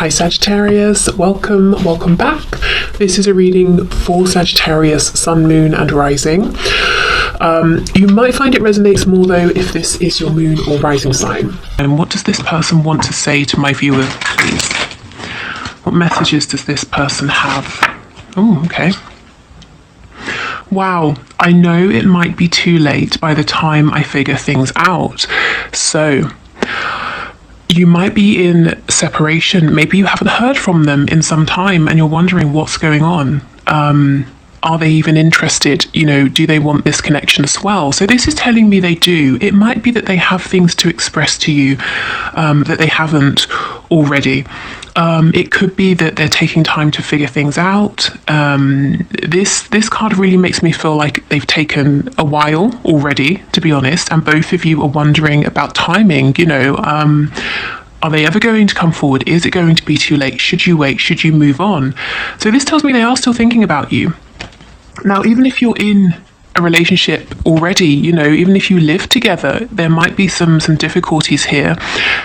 Hi Sagittarius, welcome back. This is a reading for Sagittarius, Sun, Moon and Rising. You might find it resonates more though if this is your Moon or Rising sign. And what does this person want to say to my viewer, please? What messages does this person have? Oh, okay. Wow, I know it might be too late by the time I figure things out. So, you might be in separation. Maybe you haven't heard from them in some time and you're wondering what's going on. Are they even interested? You know, do they want this connection as well? So this is telling me they do. It might be that they have things to express to you that they haven't already. It could be that they're taking time to figure things out. This card really makes me feel like they've taken a while already, to be honest, and both of you are wondering about timing, you know. Are they ever going to come forward? Is it going to be too late? Should you wait? Should you move on? So this tells me they are still thinking about you. Now, even if you're in a relationship already, you know, even if you live together, there might be some difficulties here,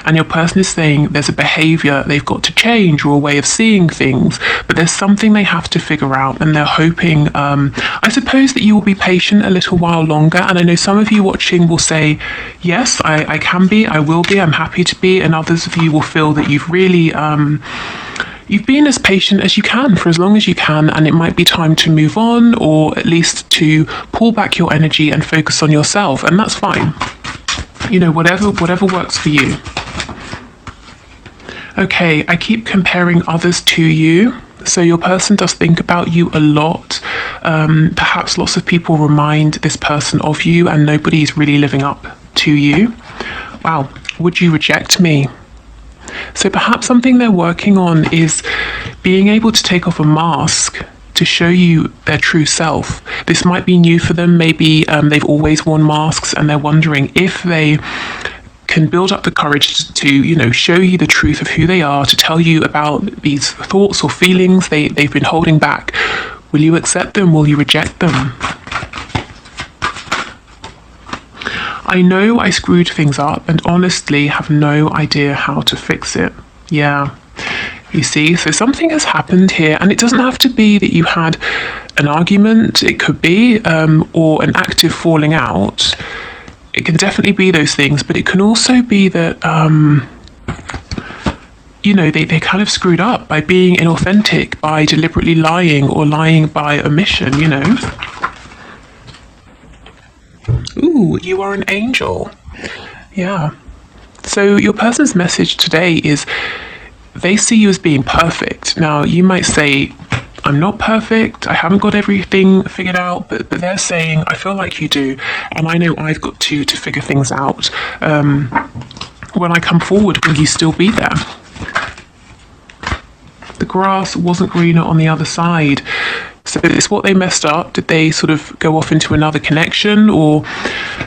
and your person is saying there's a behavior they've got to change or a way of seeing things, but there's something they have to figure out, and they're hoping, I suppose, that you will be patient a little while longer. And I know some of you watching will say, yes, I can be, I will be, I'm happy to be, and others of you will feel that you've really you've been as patient as you can for as long as you can, and it might be time to move on, or at least to pull back your energy and focus on yourself, and that's fine. You know, whatever works for you. Okay, I keep comparing others to you. So your person does think about you a lot. Perhaps lots of people remind this person of you and nobody is really living up to you. Wow, would you reject me? So perhaps something they're working on is being able to take off a mask to show you their true self. This might be new for them. Maybe they've always worn masks and they're wondering if they can build up the courage to, you know, show you the truth of who they are, to tell you about these thoughts or feelings they've been holding back. Will you accept them? Will you reject them? I know I screwed things up and honestly have no idea how to fix it. Yeah, you see, so something has happened here, and it doesn't have to be that you had an argument. It could be, or an active falling out. It can definitely be those things, but it can also be that, you know, they kind of screwed up by being inauthentic, by deliberately lying or lying by omission, you know. Ooh, you are an angel. Yeah. So your person's message today is they see you as being perfect. Now, you might say, I'm not perfect, I haven't got everything figured out, but they're saying, I feel like you do, and I know I've got to figure things out. When I come forward, will you still be there? The grass wasn't greener on the other side. So it's what they messed up. Did they sort of go off into another connection, or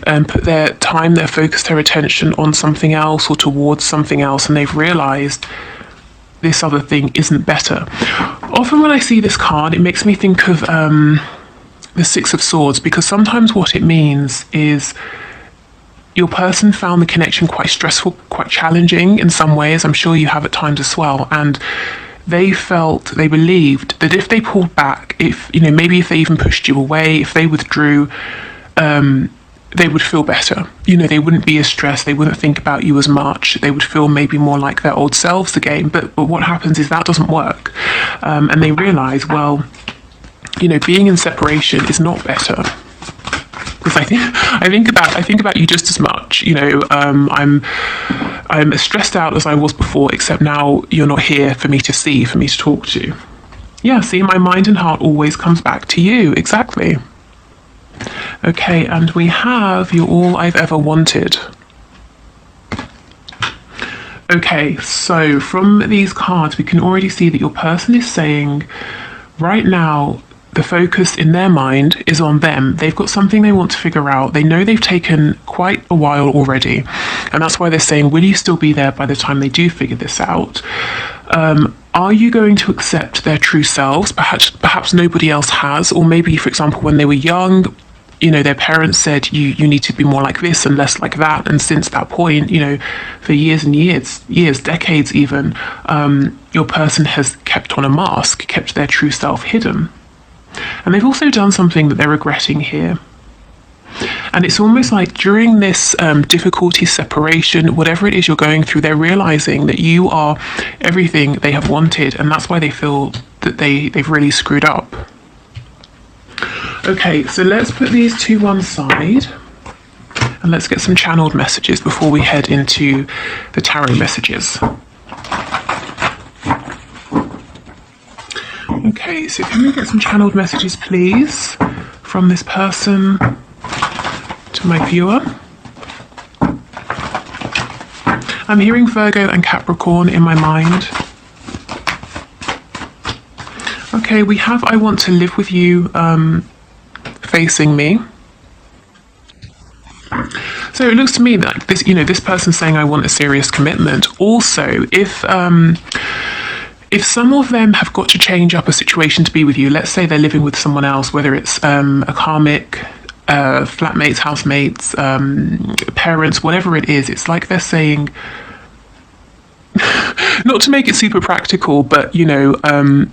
put their time, their focus, their attention on something else or towards something else, and they've realized this other thing isn't better? Often when I see this card, it makes me think of the Six of Swords, because sometimes what it means is your person found the connection quite stressful, quite challenging in some ways. I'm sure you have at times as well, and they believed that if they pulled back, if, you know, maybe if they even pushed you away, if they withdrew, they would feel better. You know, they wouldn't be as stressed, they wouldn't think about you as much, they would feel maybe more like their old selves again. But what happens is that doesn't work. And they realize, well, you know, being in separation is not better. Because I think about you just as much. You know, I'm as stressed out as I was before, except now you're not here for me to see, for me to talk to. Yeah, see, my mind and heart always comes back to you. Exactly. Okay, and we have You're All I've Ever Wanted. Okay, so from these cards, we can already see that your person is saying right now, the focus in their mind is on them. They've got something they want to figure out. They know they've taken quite a while already, and that's why they're saying, will you still be there by the time they do figure this out? Are you going to accept their true selves? Perhaps nobody else has, or maybe, for example, when they were young, you know, their parents said you need to be more like this and less like that, and since that point, you know, for years and years, decades even, your person has kept on a mask, kept their true self hidden. And they've also done something that they're regretting here. And it's almost like during this difficulty, separation, whatever it is you're going through, they're realizing that you are everything they have wanted, and that's why they feel that they've really screwed up. Okay, so let's put these to one side and let's get some channeled messages before we head into the tarot messages. Okay, so can we get some channeled messages, please, from this person to my viewer? I'm hearing Virgo and Capricorn in my mind. Okay, we have I want to live with you facing me. So it looks to me that this, you know, this person's saying I want a serious commitment. Also, if some of them have got to change up a situation to be with you, let's say they're living with someone else, whether it's a karmic, flatmates, housemates, parents, whatever it is, it's like they're saying, not to make it super practical, but you know,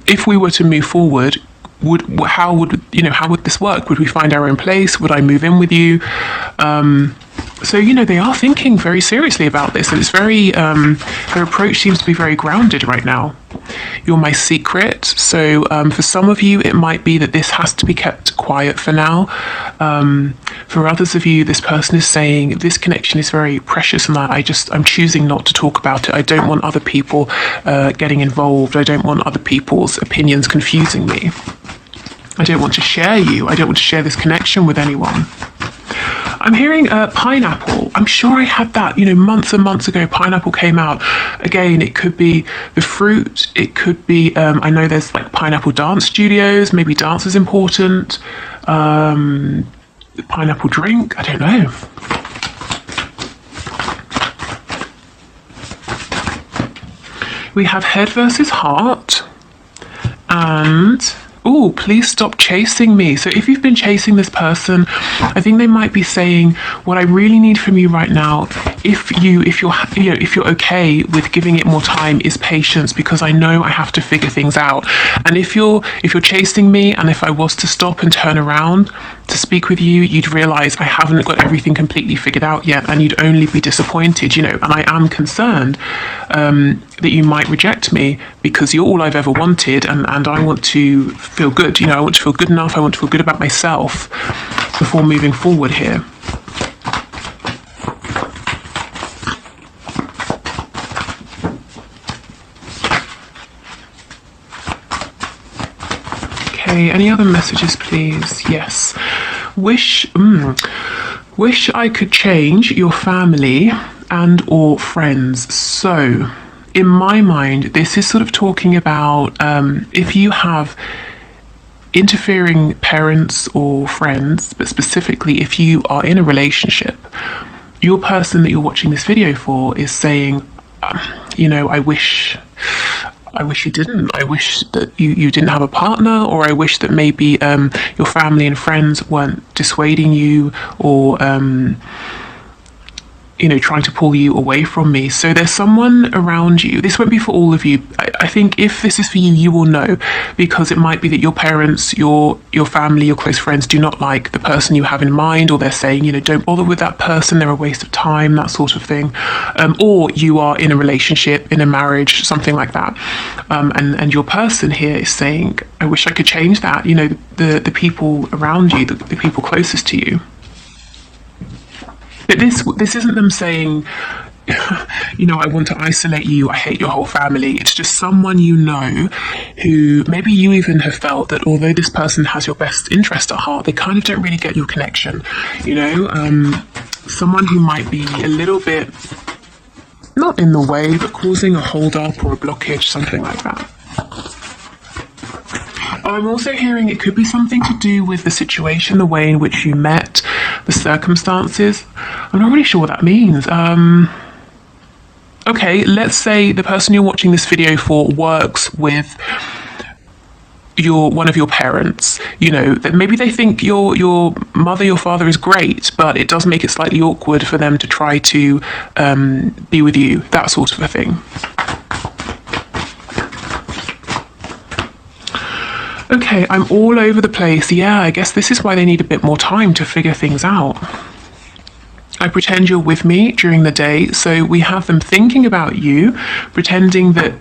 if we were to move forward, how would this work? Would we find our own place? Would I move in with you? So you know, they are thinking very seriously about this, and it's very their approach seems to be very grounded right now. You're my secret. So for some of you, it might be that this has to be kept quiet for now. For others of you, this person is saying this connection is very precious, and I'm choosing not to talk about it. I don't want other people getting involved. I don't want other people's opinions confusing me. I don't want to share you. I don't want to share this connection with anyone. I'm hearing pineapple. I'm sure I had that, you know, months and months ago. Pineapple came out. Again, it could be the fruit. It could be, I know there's like pineapple dance studios. Maybe dance is important. Pineapple drink. I don't know. We have head versus heart. And oh, please stop chasing me. So if you've been chasing this person, I think they might be saying, what I really need from you right now, if you're okay with giving it more time, is patience, because I know I have to figure things out. And if you're chasing me, and if I was to stop and turn around to speak with you, you'd realize I haven't got everything completely figured out yet, and you'd only be disappointed, you know, and I am concerned that you might reject me because you're all I've ever wanted, and I want to feel good, you know, I want to feel good enough, I want to feel good about myself before moving forward here. Okay, any other messages, please? Yes. Wish I could change your family and or friends. So, in my mind, this is sort of talking about if you have interfering parents or friends, but specifically if you are in a relationship, your person that you're watching this video for is saying, you know, I wish you didn't. I wish that you didn't have a partner, or I wish that maybe your family and friends weren't dissuading you, or you know, trying to pull you away from me. So there's someone around you. This won't be for all of you. I think if this is for you, you will know, because it might be that your parents, your family, your close friends do not like the person you have in mind, or they're saying, you know, don't bother with that person, they're a waste of time, that sort of thing. Or you are in a relationship, in a marriage, something like that. And your person here is saying, I wish I could change that. You know, the people around you, the people closest to you. But this isn't them saying, you know, I want to isolate you, I hate your whole family. It's just someone you know who maybe you even have felt that although this person has your best interest at heart, they kind of don't really get your connection. You know, someone who might be a little bit, not in the way, but causing a hold up or a blockage, something like that. I'm also hearing it could be something to do with the situation, the way in which you met, the circumstances. I'm not really sure what that means. Okay, let's say the person you're watching this video for works with one of your parents, that maybe they think your mother, your father is great, but it does make it slightly awkward for them to try to be with you, that sort of a thing. Okay, I'm all over the place. Yeah, I guess this is why they need a bit more time to figure things out. I pretend you're with me during the day, so we have them thinking about you, pretending that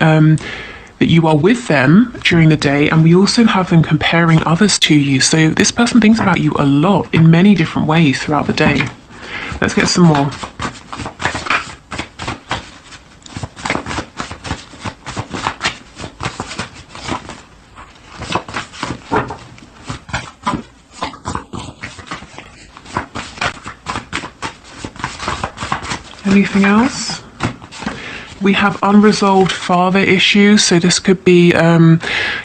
that you are with them during the day, and we also have them comparing others to you. So this person thinks about you a lot in many different ways throughout the day. Let's get some more. Anything else? We have unresolved father issues. So this could be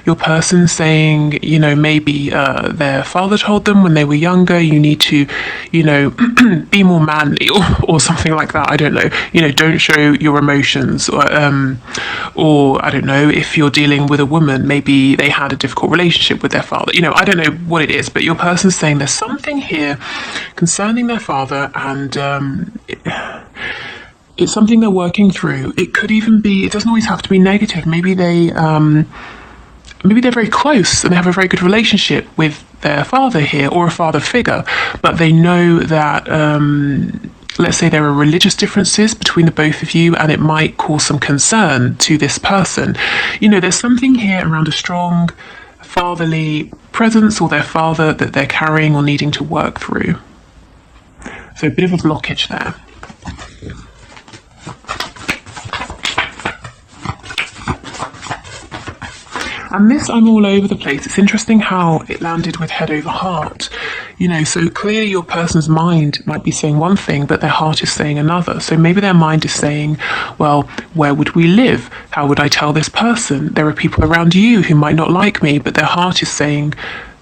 your person saying, maybe their father told them when they were younger, you need to, be more manly or something like that. I don't know. Don't show your emotions. Or I don't know, if you're dealing with a woman, maybe they had a difficult relationship with their father. I don't know what it is, but your person's saying there's something here concerning their father, and it's something they're working through. It could even be, it doesn't always have to be negative. Maybe they're very close and they have a very good relationship with their father here, or a father figure, but they know that, let's say there are religious differences between the both of you, and it might cause some concern to this person. There's something here around a strong fatherly presence, or their father that they're carrying or needing to work through. So a bit of a blockage there. And this, I'm all over the place. It's interesting how it landed with head over heart. So clearly your person's mind might be saying one thing, but their heart is saying another. So maybe their mind is saying, well, where would we live? How would I tell this person? There are people around you who might not like me, but their heart is saying,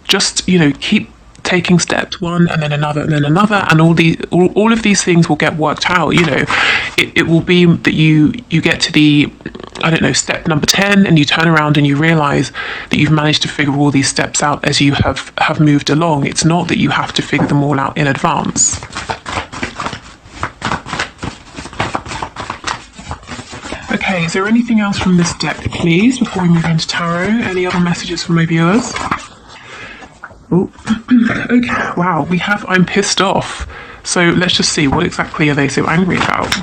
just, keep taking steps, one and then another and then another, and all of these things will get worked out. It will be that you get to the, I don't know, step number 10, and you turn around and you realize that you've managed to figure all these steps out as you have moved along. It's not that you have to figure them all out in advance. Okay, is there anything else from this deck, please, before we move into tarot? Any other messages from my viewers? Oh, okay, wow, we have I'm pissed off. So let's just see, what exactly are they so angry about?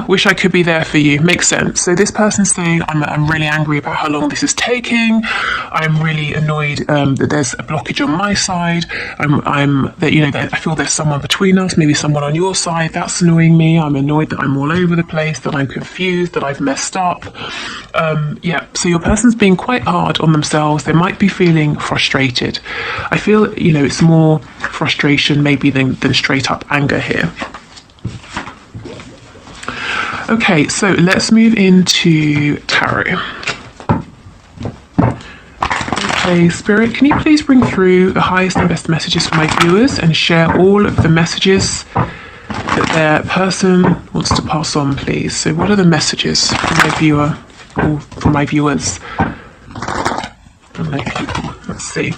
Wish I could be there for you. Makes sense. So this person's saying, I'm really angry about how long this is taking. I'm really annoyed that there's a blockage on my side. That I feel there's someone between us, maybe someone on your side. That's annoying me. I'm annoyed that I'm all over the place, that I'm confused, that I've messed up. So your person's being quite hard on themselves. They might be feeling frustrated. I feel, it's more frustration maybe than straight up anger here. Okay, so let's move into tarot. Okay, Spirit, can you please bring through the highest and best messages for my viewers and share all of the messages that their person wants to pass on, please? So what are the messages for my viewer, or for my viewers? From my people. Let's see.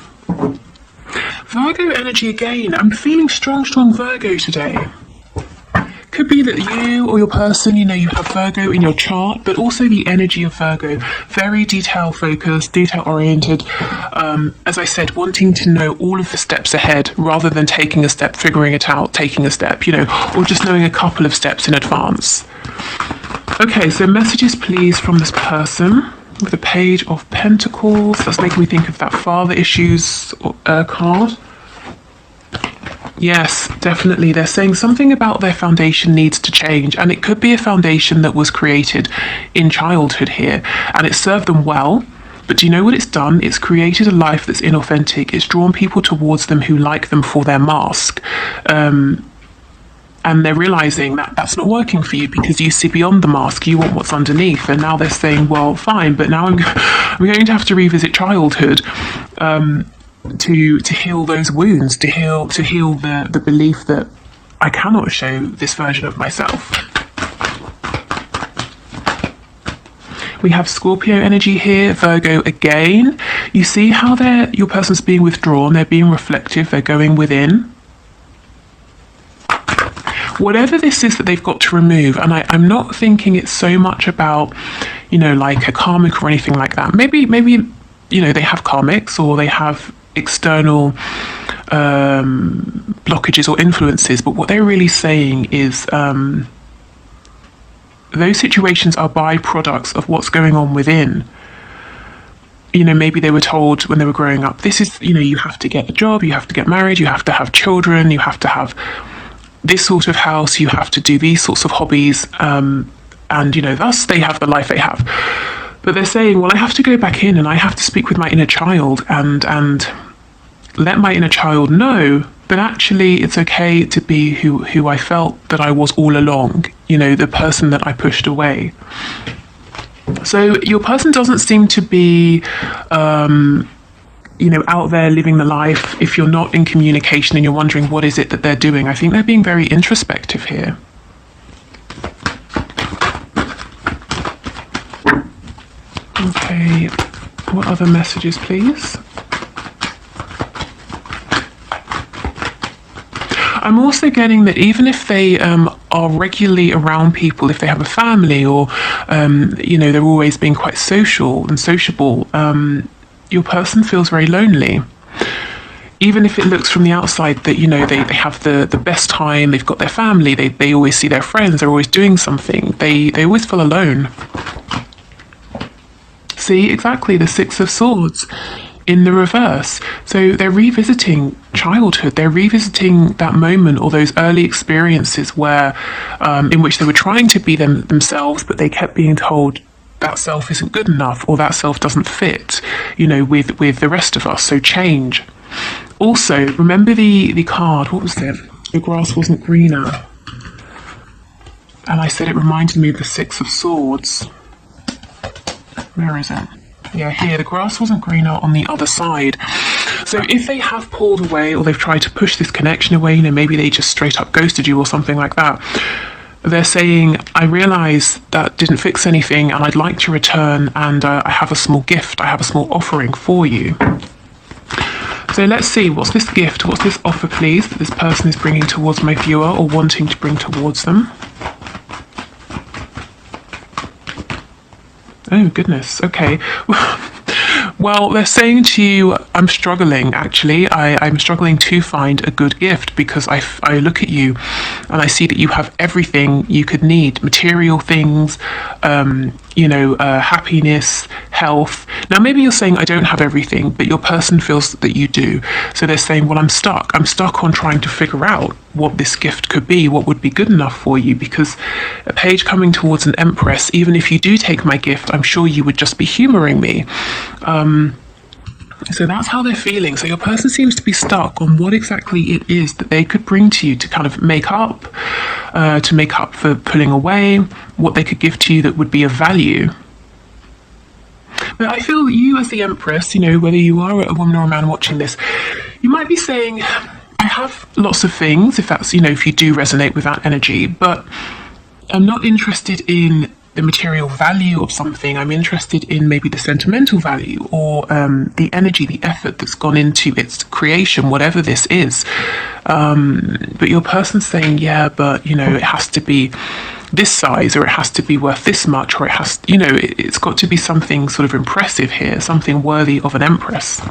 Virgo energy again. I'm feeling strong Virgo today. Could be that you or your person, you have Virgo in your chart, but also the energy of Virgo, very detail focused, detail oriented. As I said, wanting to know all of the steps ahead rather than taking a step, figuring it out, taking a step, or just knowing a couple of steps in advance. Okay, so messages please from this person with the Page of Pentacles. That's making me think of that father issues card. Yes, definitely. They're saying something about their foundation needs to change, and it could be a foundation that was created in childhood here, and it served them well. But do you know what it's done? It's created a life that's inauthentic. It's drawn people towards them who like them for their mask. And they're realizing that that's not working for you because you see beyond the mask, you want what's underneath. And now they're saying, well, fine, but now I'm going to have to revisit childhood. To heal those wounds, to heal the belief that I cannot show this version of myself. We have Scorpio energy here, Virgo again. You see how your person's being withdrawn, they're being reflective, they're going within. Whatever this is that they've got to remove, and I'm not thinking it's so much about, like a karmic or anything like that. Maybe, they have karmics or they have external blockages or influences, but what they're really saying is those situations are byproducts of what's going on within. Maybe they were told when they were growing up, this is, you have to get a job, you have to get married, you have to have children, you have to have this sort of house, you have to do these sorts of hobbies, and thus they have the life they have. But they're saying, well, I have to go back in and I have to speak with my inner child and let my inner child know that actually it's okay to be who I felt that I was all along, the person that I pushed away. So your person doesn't seem to be out there living the life. If you're not in communication and you're wondering what is it that they're doing, I think they're being very introspective here. Okay, what other messages, please? I'm also getting that even if they are regularly around people, if they have a family or, they're always being quite social and sociable, your person feels very lonely. Even if it looks from the outside that, they have the best time, they've got their family, they always see their friends, they're always doing something, they always feel alone. See, exactly, the Six of Swords in the reverse. So they're revisiting childhood, they're revisiting that moment or those early experiences where, in which they were trying to be themselves, but they kept being told, that self isn't good enough, or that self doesn't fit, with the rest of us, so change. Also, remember the card, what was it? The grass wasn't greener. And I said it reminded me of the Six of Swords. Where is it? Yeah, here, the grass wasn't greener on the other side. So if they have pulled away or they've tried to push this connection away, maybe they just straight up ghosted you or something like that, they're saying, I realise that didn't fix anything and I'd like to return, and I have a small gift, I have a small offering for you. So let's see, what's this gift, what's this offer, please, that this person is bringing towards my viewer or wanting to bring towards them? Oh, goodness, okay. Well, they're saying to you, I'm struggling, actually. I'm struggling to find a good gift because I look at you and I see that you have everything you could need. Material things, happiness, health. Now, maybe you're saying, I don't have everything, but your person feels that you do. So they're saying, well, I'm stuck. I'm stuck on trying to figure out what this gift could be, what would be good enough for you, because a page coming towards an Empress, even if you do take my gift, I'm sure you would just be humouring me. So that's how they're feeling. So your person seems to be stuck on what exactly it is that they could bring to you to kind of make up for pulling away, what they could give to you that would be of value. But I feel that you as the Empress, whether you are a woman or a man watching this, you might be saying, I have lots of things, if that's, if you do resonate with that energy, but I'm not interested in the material value of something. I'm interested in maybe the sentimental value or the energy, the effort that's gone into its creation, whatever this is. But your person's saying, yeah, but, it has to be this size, or it has to be worth this much, or it has, it's got to be something sort of impressive here, something worthy of an Empress.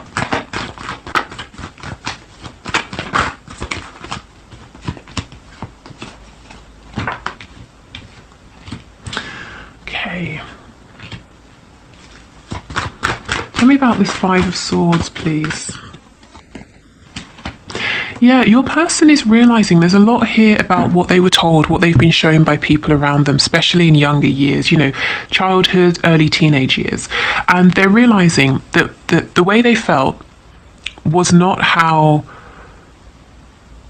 Tell me about this Five of Swords, please. Yeah, your person is realising there's a lot here about what they were told, what they've been shown by people around them, especially in younger years, childhood, early teenage years. And they're realising that the way they felt was not how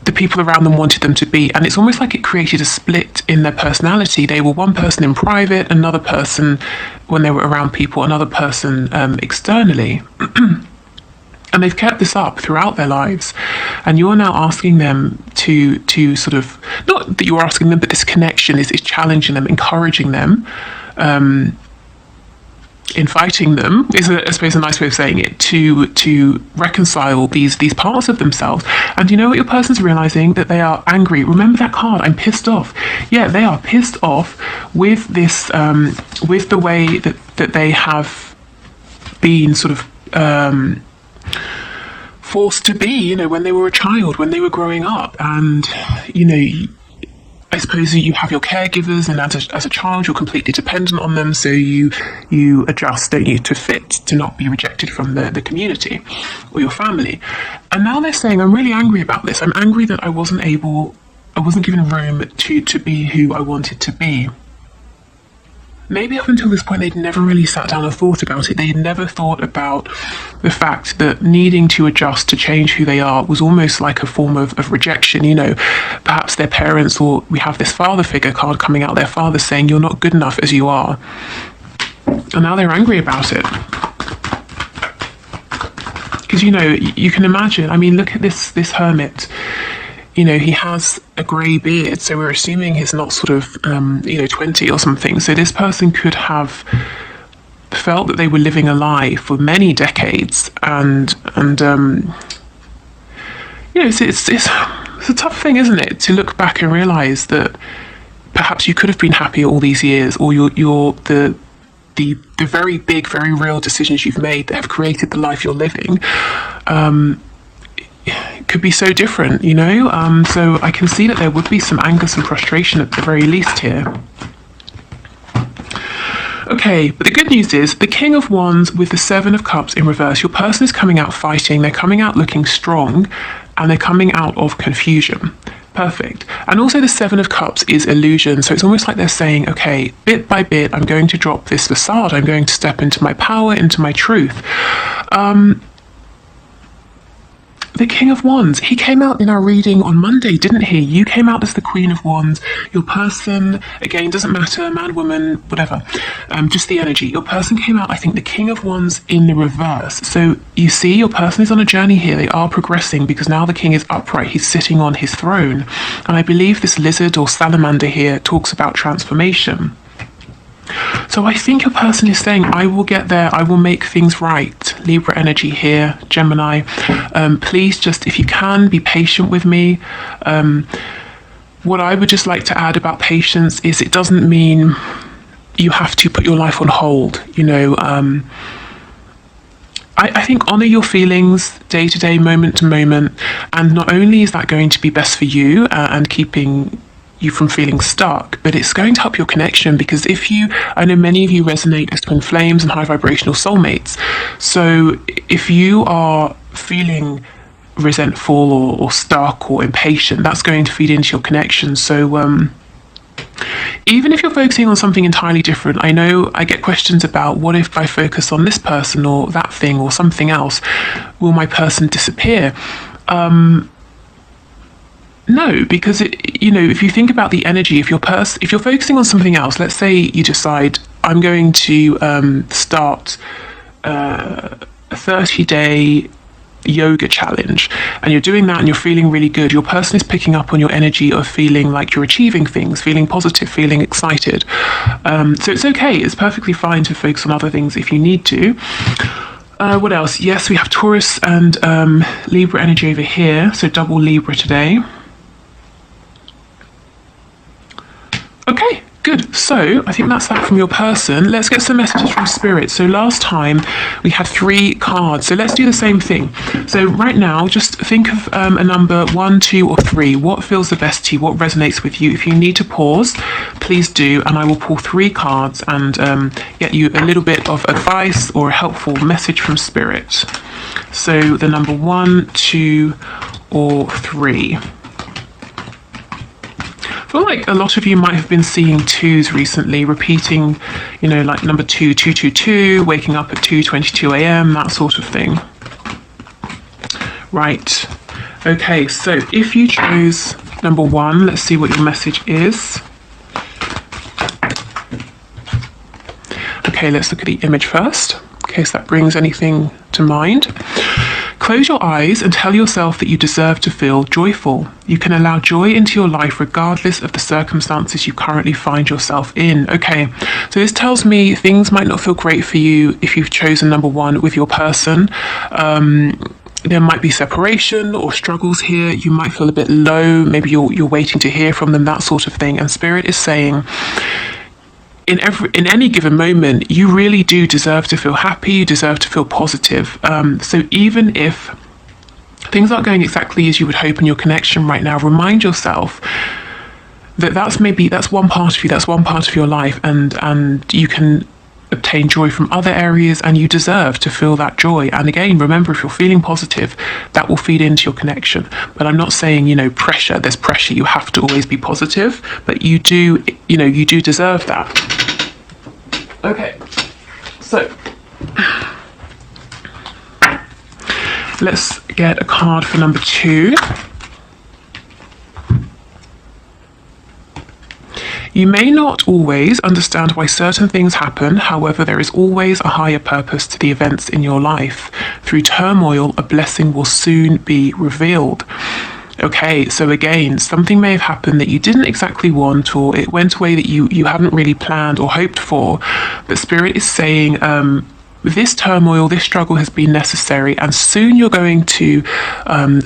the people around them wanted them to be, and it's almost like it created a split in their personality. They were one person in private, another person when they were around people, another person externally. And they've kept this up throughout their lives, and you're now asking them to sort of, not that you're asking them, but this connection is challenging them, encouraging them in fighting them, is I suppose a nice way of saying it, to reconcile these parts of themselves. And you know what your person's realizing? That they are angry. Remember that card, I'm pissed off. Yeah, they are pissed off with this, with the way that they have been sort of forced to be, you know, when they were a child, when they were growing up. And, you know, I suppose you have your caregivers, and as a child, you're completely dependent on them. So you adjust, don't you, to fit, to not be rejected from the community or your family. And now they're saying, I'm really angry about this. I'm angry that I wasn't given room to be who I wanted to be. Maybe up until this point, they'd never really sat down and thought about it. They had never thought about the fact that needing to adjust to change who they are was almost like a form of rejection. You know, perhaps their parents, or we have this father figure card coming out, their father saying, you're not good enough as you are. And now they're angry about it. Because, you know, you can imagine, I mean, look at this hermit. You know, he has a grey beard, so we're assuming he's not sort of, 20 or something. So this person could have felt that they were living a lie for many decades, and it's a tough thing, isn't it, to look back and realise that perhaps you could have been happy all these years, or the very big, very real decisions you've made that have created the life you're living. Could be so different, you know. So I can see that there would be some anger, some frustration at the very least here. Okay, but the good news is the King of Wands with the Seven of Cups in reverse. Your person is coming out fighting, they're coming out looking strong, and they're coming out of confusion. Perfect. And also the Seven of Cups is illusion. So it's almost like they're saying, okay, bit by bit, I'm going to drop this facade. I'm going to step into my power, into my truth. The King of Wands, he came out in our reading on Monday, didn't he? You came out as the Queen of Wands. Your person, again, doesn't matter, man, woman, whatever, just the energy. Your person came out, I think, the King of Wands in the reverse. So you see, your person is on a journey here. They are progressing because now the King is upright. He's sitting on his throne. And I believe this lizard or salamander here talks about transformation. So I think your person is saying, I will get there, I will make things right. Libra energy here, Gemini. Please just, if you can, be patient with me. What I would just like to add about patience is it doesn't mean you have to put your life on hold. You know, I think honour your feelings day to day, moment to moment. And not only is that going to be best for you and keeping you from feeling stuck, but it's going to help your connection, because I know many of you resonate as twin flames and high vibrational soulmates. So if you are feeling resentful or stuck or impatient, that's going to feed into your connection. So even if you're focusing on something entirely different, I know I get questions about, what if I focus on this person or that thing or something else, will my person disappear? No, because if you think about the energy, if you're focusing on something else, let's say you decide, I'm going to start a 30-day yoga challenge, and you're doing that and you're feeling really good, your person is picking up on your energy of feeling like you're achieving things, feeling positive, feeling excited. So it's okay, it's perfectly fine to focus on other things if you need to. What else? Yes, we have Taurus and Libra energy over here, so double Libra today. Okay, good. So I think that's that from your person. Let's get some messages from Spirit. So last time we had 3 cards. So let's do the same thing. So right now, just think of a number 1, 2, or 3. What feels the best to you? What resonates with you? If you need to pause, please do. And I will pull 3 cards and get you a little bit of advice or a helpful message from Spirit. So the number 1, 2, or 3. I feel like a lot of you might have been seeing 2s recently, repeating, like number 2, 222, waking up at 2:22 a.m., that sort of thing. Right. Okay, so if you chose number 1, let's see what your message is. Okay, let's look at the image first, in case that brings anything to mind. Close your eyes and tell yourself that you deserve to feel joyful. You can allow joy into your life regardless of the circumstances you currently find yourself in. Okay, so this tells me things might not feel great for you if you've chosen number one with your person. There might be separation or struggles here. You might feel a bit low. Maybe you're waiting to hear from them, that sort of thing. And Spirit is saying, in any given moment, you really do deserve to feel happy. You deserve to feel positive. So even if things aren't going exactly as you would hope in your connection right now, remind yourself that that's one part of you, that's one part of your life, and you can obtain joy from other areas, and you deserve to feel that joy. And again, remember, if you're feeling positive, that will feed into your connection. But I'm not saying, pressure, there's pressure, you have to always be positive, but you do deserve that. Okay, so let's get a card for number 2. You may not always understand why certain things happen. However, there is always a higher purpose to the events in your life. Through turmoil, a blessing will soon be revealed. Okay, so again, something may have happened that you didn't exactly want, or it went away that you hadn't really planned or hoped for. But Spirit is saying, this turmoil, this struggle has been necessary, and soon you're going to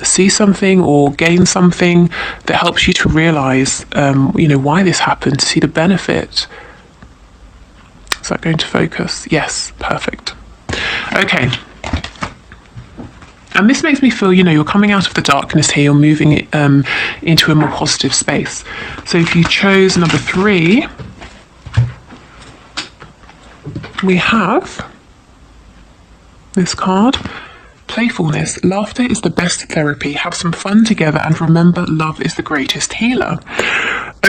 see something or gain something that helps you to realize, why this happened, to see the benefit. Is that going to focus? Yes, perfect. Okay. And this makes me feel, you're coming out of the darkness here, you're moving into a more positive space. So if you chose number 3, we have this card, playfulness. Laughter is the best therapy. Have some fun together, and remember, love is the greatest healer.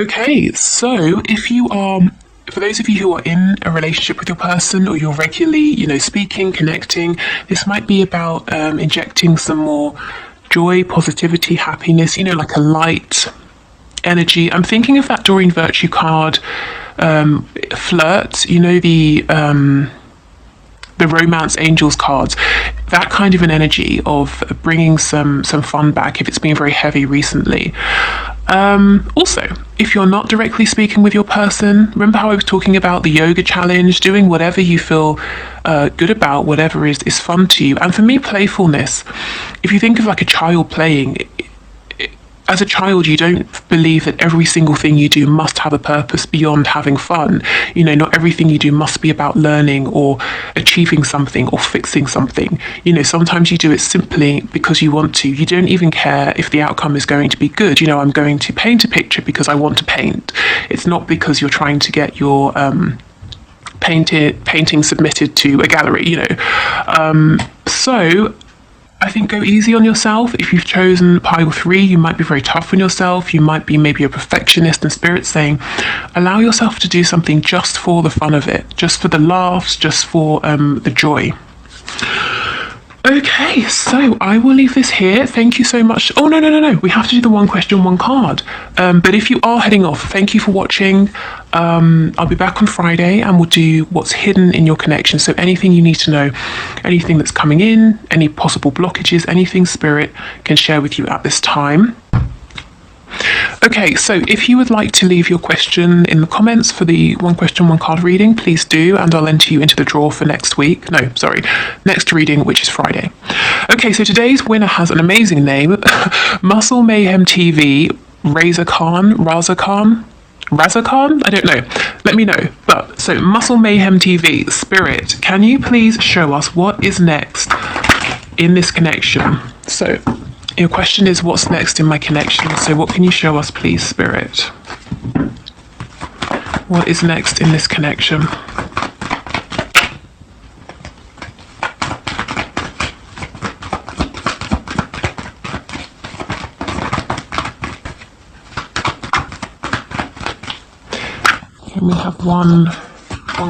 Okay, so if you are, for those of you who are in a relationship with your person, or you're regularly, speaking, connecting, this might be about injecting some more joy, positivity, happiness, like a light energy. I'm thinking of that Doreen Virtue card, flirt, the romance angels cards, that kind of an energy of bringing some fun back if it's been very heavy recently. Also, if you're not directly speaking with your person, remember how I was talking about the yoga challenge, doing whatever you feel good about, whatever is fun to you. And for me, playfulness, if you think of like a child playing, as a child, you don't believe that every single thing you do must have a purpose beyond having fun. Not everything you do must be about learning or achieving something or fixing something. Sometimes you do it simply because you want to. You don't even care if the outcome is going to be good. I'm going to paint a picture because I want to paint. It's not because you're trying to get your painting submitted to a gallery, So I think go easy on yourself. If you've chosen pile 3, you might be very tough on yourself. You might be maybe a perfectionist, and Spirit's saying, allow yourself to do something just for the fun of it, just for the laughs, just for the joy. Okay, so I will leave this here. Thank you so much. Oh, no. We have to do the one question, one card. But if you are heading off, thank you for watching. I'll be back on Friday, and we'll do what's hidden in your connection. So anything you need to know, anything that's coming in, any possible blockages, anything Spirit can share with you at this time. Okay, so if you would like to leave your question in the comments for the one question, one card reading, please do, and I'll enter you into the draw for next reading, which is Friday. Okay, so today's winner has an amazing name, Muscle Mayhem TV, Raza Khan, I don't know, let me know. But so Muscle Mayhem TV, Spirit, can you please show us what is next in this connection? So your question is, what's next in my connection? So what can you show us, please, Spirit? What is next in this connection? Can we have one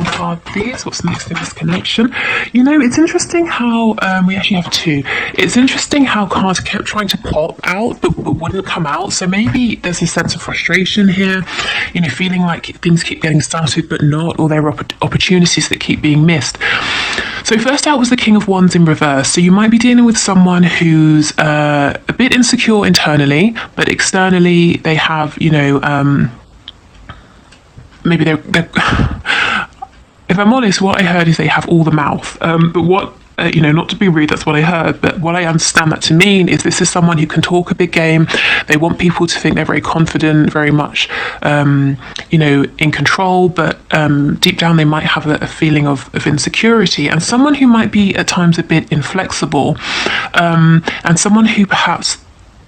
card, please? What's next in this connection? It's interesting how we actually have 2. It's interesting how cards kept trying to pop out but wouldn't come out. So maybe there's a sense of frustration here, feeling like things keep getting started but not, or there are opportunities that keep being missed. So first out was the King of Wands in reverse. So you might be dealing with someone who's a bit insecure internally, but externally they have, maybe they're if I'm honest, what I heard is they have all the mouth. But what, not to be rude, that's what I heard. But what I understand that to mean is this is someone who can talk a big game. They want people to think they're very confident, very much, in control. But deep down, they might have a feeling of insecurity. And someone who might be at times a bit inflexible. And someone who perhaps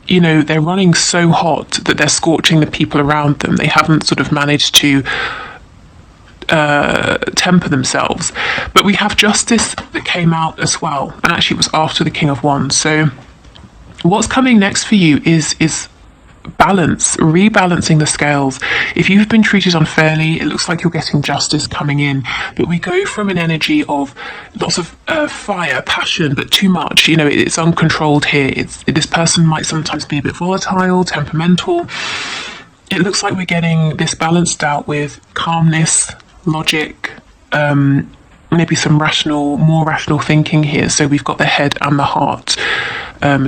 they're running so hot that they're scorching the people around them. They haven't sort of managed to temper themselves. But we have justice that came out as well, and actually it was after the King of Wands. So what's coming next for you is balance, rebalancing the scales. If you've been treated unfairly, it looks like you're getting justice coming in. But we go from an energy of lots of fire, passion, but too much. It's uncontrolled here. This person might sometimes be a bit volatile, temperamental. It looks like we're getting this balanced out with calmness, logic, maybe some more rational thinking here. So we've got the head and the heart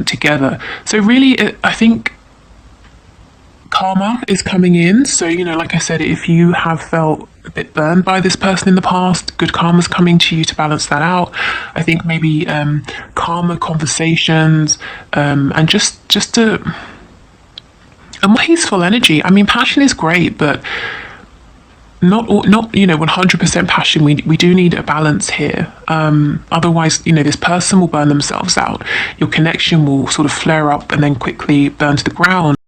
together. So really, I think karma is coming in. So, like I said, if you have felt a bit burned by this person in the past, good karma's coming to you to balance that out. I think maybe calmer conversations and just a more peaceful energy. I mean, passion is great, but not 100% passion. We do need a balance here. Otherwise, this person will burn themselves out. Your connection will sort of flare up and then quickly burn to the ground.